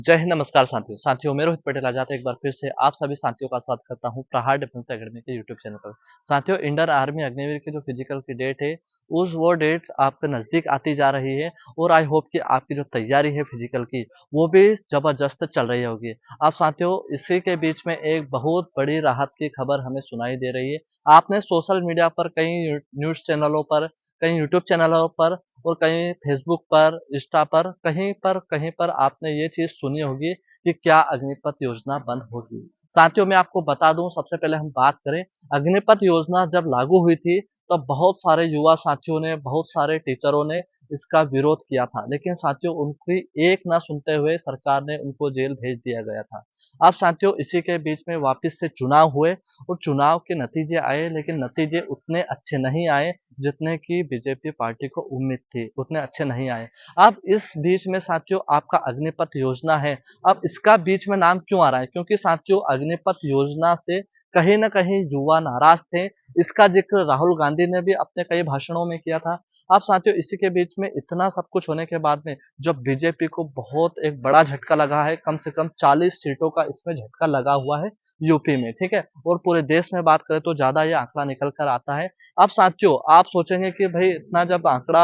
जय हिंद, नमस्कार साथियों। मैं रोहित पटेल आजाद एक बार फिर से आप सभी साथियों का स्वागत करता हूं प्रहार डिफेंस एकेडमी के यूट्यूब चैनल पर। साथियों, इंडियन आर्मी अग्निवीर की जो फिजिकल की डेट है, उस वो डेट आपके नज़दीक आती जा रही है और आई होप कि आपकी जो तैयारी है फिजिकल की, वो भी ज़बरदस्त चल रही होगी। अब साथियों, इसी के बीच में एक बहुत बड़ी राहत की खबर हमें सुनाई दे रही है। आपने सोशल मीडिया पर कई न्यूज़ चैनलों पर, कई यूट्यूब चैनलों पर और कहीं फेसबुक पर, इंस्टा पर, कहीं पर आपने ये चीज़ सुनी होगी कि क्या अग्निपथ योजना बंद होगी। साथियों, मैं आपको बता दूं, सबसे पहले हम बात करें, अग्निपथ योजना जब लागू हुई थी तो बहुत सारे युवा साथियों ने, बहुत सारे टीचरों ने इसका विरोध किया था। लेकिन साथियों, उनकी एक ना सुनते हुए सरकार ने उनको जेल भेज दिया गया था। अब साथियों, इसी के बीच में वापस से चुनाव हुए और चुनाव के नतीजे आए, लेकिन नतीजे उतने अच्छे नहीं आए जितने की बीजेपी पार्टी को उम्मीद थी, उतने अच्छे नहीं आए। अब इस बीच में साथियों, आपका अग्निपथ योजना है, अब इसका बीच में नाम क्यों आ रहा है? क्योंकि साथियों, अग्निपथ योजना से कहीं न कहीं युवा नाराज़ थे। इसका ज़िक्र राहुल गांधी ने भी अपने कई भाषणों में किया था। अब साथियों, इसी के बीच में इतना सब कुछ होने के बाद में जब बीजेपी को बहुत एक बड़ा झटका लगा है, कम से कम 40 सीटों का इसमें झटका लगा हुआ है यूपी में, ठीक है? और पूरे देश में बात करें तो ज़्यादा ये आंकड़ा निकल कर आता है। अब साथियों, आप सोचेंगे कि भई इतना जब आंकड़ा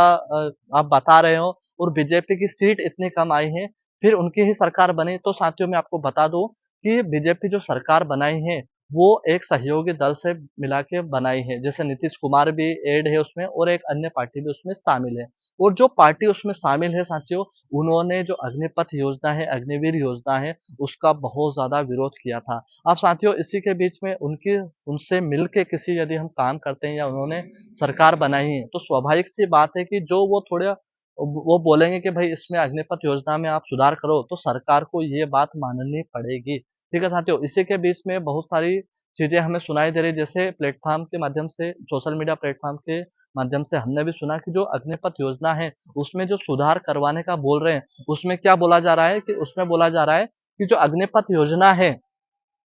आप बता रहे हो और बीजेपी की सीट इतनी कम आई है, फिर उनकी ही सरकार बनी, तो साथियों मैं आपको बता दूँ कि बीजेपी जो सरकार बनाई है, वो एक सहयोगी दल से मिला के बनाई है। जैसे नीतीश कुमार भी ऐड है उसमें और एक अन्य पार्टी भी उसमें शामिल है। और जो पार्टी उसमें शामिल है साथियों, उन्होंने जो अग्निपथ योजना है, अग्निवीर योजना है, उसका बहुत ज़्यादा विरोध किया था। अब साथियों, इसी के बीच में उनकी उनसे मिल के किसी यदि हम काम करते हैं या उन्होंने सरकार बनाई है, तो स्वाभाविक सी बात है कि जो वो थोड़ा वो बोलेंगे कि भाई इसमें अग्निपथ योजना में आप सुधार करो, तो सरकार को ये बात माननी पड़ेगी। ठीक है साथियों, इसी के बीच में बहुत सारी चीज़ें हमें सुनाई दे रही है, जैसे प्लेटफ़ॉर्म के माध्यम से, सोशल मीडिया प्लेटफ़ॉर्म के माध्यम से हमने भी सुना कि जो अग्निपथ योजना है, उसमें जो सुधार करवाने का बोल रहे हैं, उसमें क्या बोला जा रहा है कि उसमें बोला जा रहा है कि जो अग्निपथ योजना है,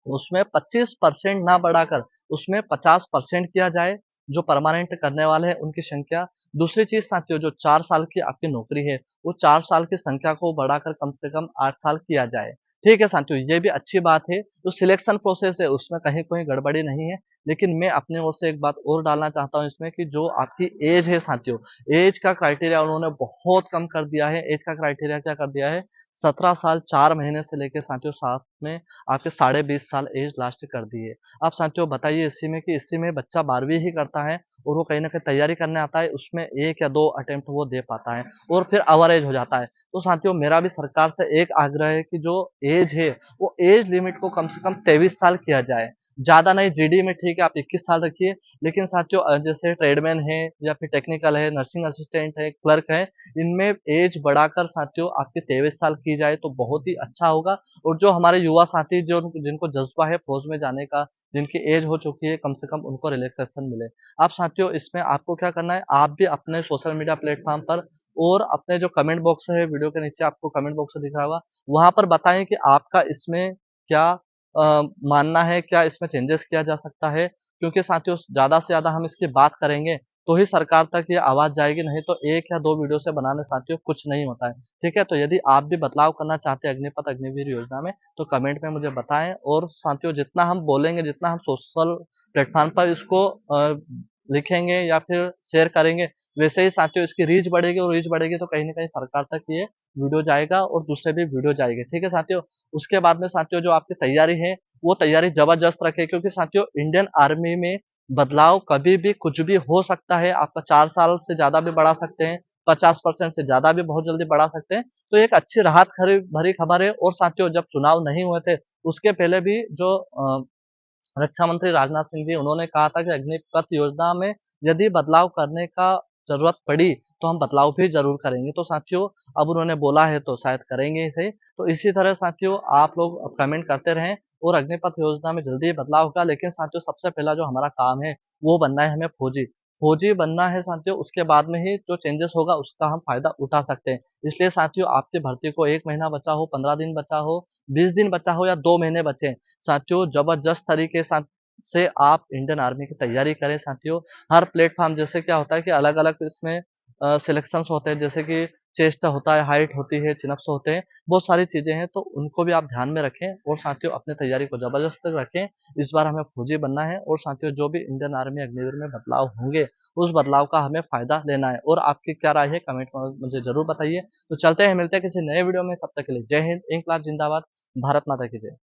उसमें 25% ना बढ़ाकर उसमें 50% किया जाए, जो परमानेंट करने वाले हैं उनकी संख्या। दूसरी चीज़ साथियों, जो 4 साल की आपकी नौकरी है, वो 4 साल की संख्या को बढ़ाकर कम से कम 8 साल किया जाए। ठीक है साथियों, ये भी अच्छी बात है। जो सिलेक्शन प्रोसेस है उसमें कहीं कोई गड़बड़ी नहीं है, लेकिन मैं अपनी ओर से एक बात और डालना चाहता हूँ इसमें कि जो आपकी एज है साथियों, एज का क्राइटेरिया उन्होंने बहुत कम कर दिया है। एज का क्राइटेरिया क्या कर दिया है? 17 साल 4 महीने से लेके साथियों साथ में आपके साढ़े 20 साल एज लास्ट कर दी है। आप साथियों बताइए इसी में कि इसी में बच्चा 12वीं ही करता है और वो कहीं न कहीं तैयारी करने आता है, उसमें 1 या 2 अटेम्प्ट वो दे पाता है और फिर एवरेज हो जाता है। तो साथियों, मेरा भी सरकार से एक आग्रह है कि जो एज है, वो एज लिमिट को कम से कम 23 साल किया जाए। ज़्यादा नहीं, जीडी में ठीक है आप 21 साल रखिए, लेकिन साथियों जैसे ट्रेडमैन है या फिर टेक्निकल है, नर्सिंग असिस्टेंट है, क्लर्क है, इनमें एज बढ़ाकर साथियों आपकी 23 साल की जाए तो बहुत ही अच्छा होगा। और जो हमारे युवा साथी जो जिनको जज़्बा है फ़ौज में जाने का, जिनकी एज हो चुकी है, कम से कम उनको रिलैक्सेशन मिले। अब साथियों, इसमें आपको क्या करना है, आप भी अपने सोशल मीडिया प्लेटफ़ॉर्म पर और अपने जो कमेंट बॉक्स है, वीडियो के नीचे आपको कमेंट बॉक्स दिख रहा होगा, वहाँ पर बताएँ कि आपका इसमें क्या मानना है, क्या इसमें चेंजेस किया जा सकता है? क्योंकि साथियों, ज़्यादा से ज़्यादा हम इसकी बात करेंगे, तो ही सरकार तक ये आवाज़ जाएगी, नहीं तो 1 या 2 वीडियो से बनाने साथियों कुछ नहीं होता है। ठीक है? तो यदि आप भी बदलाव करना चाहते हैं अग्निपथ अग्निवीर योजना में, तो कमेंट में मुझे बताएँ और साथियों जितना हम बोलेंगे, जितना हम सोशल प्लेटफ़ॉर्म पर इसको लिखेंगे या फिर शेयर करेंगे, वैसे ही साथियों इसकी रीच बढ़ेगी तो कहीं न कहीं सरकार तक ये वीडियो जाएगा और दूसरे भी वीडियो जाएँगे। ठीक है साथियों? उसके बाद में साथियों जो आपकी तैयारी है, वो तैयारी ज़बरदस्त रखें, क्योंकि साथियों इंडियन आर्मी में बदलाव कभी भी कुछ भी हो सकता है। आपका 4 साल से ज़्यादा भी बढ़ा सकते हैं, 50% से ज़्यादा भी बहुत जल्दी बढ़ा सकते हैं। तो एक अच्छी राहत खरी भरी खबर है। और साथियों, जब चुनाव नहीं हुए थे, उसके पहले भी जो रक्षा मंत्री राजनाथ सिंह जी उन्होंने कहा था कि अग्निपथ योजना में यदि बदलाव करने का ज़रूरत पड़ी, तो हम बदलाव भी ज़रूर करेंगे। तो साथियों, अब उन्होंने बोला है तो शायद करेंगे ही सही। तो इसी तरह साथियों आप लोग कमेंट करते रहें और अग्निपथ योजना में जल्दी ही बदलाव होगा। लेकिन साथियों, सबसे पहला जो हमारा काम है, वो बनना है हमें फौजी। फौजी बनना है साथियों, उसके बाद में ही जो चेंजेस होगा उसका हम फ़ायदा उठा सकते हैं। इसलिए साथियों, आपकी भर्ती को 1 महीना बचा हो, 15 दिन बचा हो, 20 दिन बचा हो या 2 महीने बचे हैं, साथियों जबरदस्त तरीके से आप इंडियन आर्मी की तैयारी करें साथियों। हर प्लेटफ़ॉर्म जैसे क्या होता है कि अलग-अलग इसमें सिलेक्शंस होते हैं, जैसे कि चेस्ट होता है, हाइट होती है, चिन-अप्स होते हैं, बहुत सारी चीज़ें हैं, तो उनको भी आप ध्यान में रखें और साथियों अपनी तैयारी को ज़बरदस्त रखें। इस बार हमें फौजी बनना है और साथियों जो भी इंडियन आर्मी अग्निवीर में बदलाव होंगे, उस बदलाव का हमें फ़ायदा लेना है और आपकी क्या राय है कमेंट में मुझे ज़रूर बताइए। तो चलते हैं, मिलते हैं किसी नए वीडियो में, तब तक के लिए जय हिंद, इनकलाब ज़िंदाबाद, भारत माता की जय।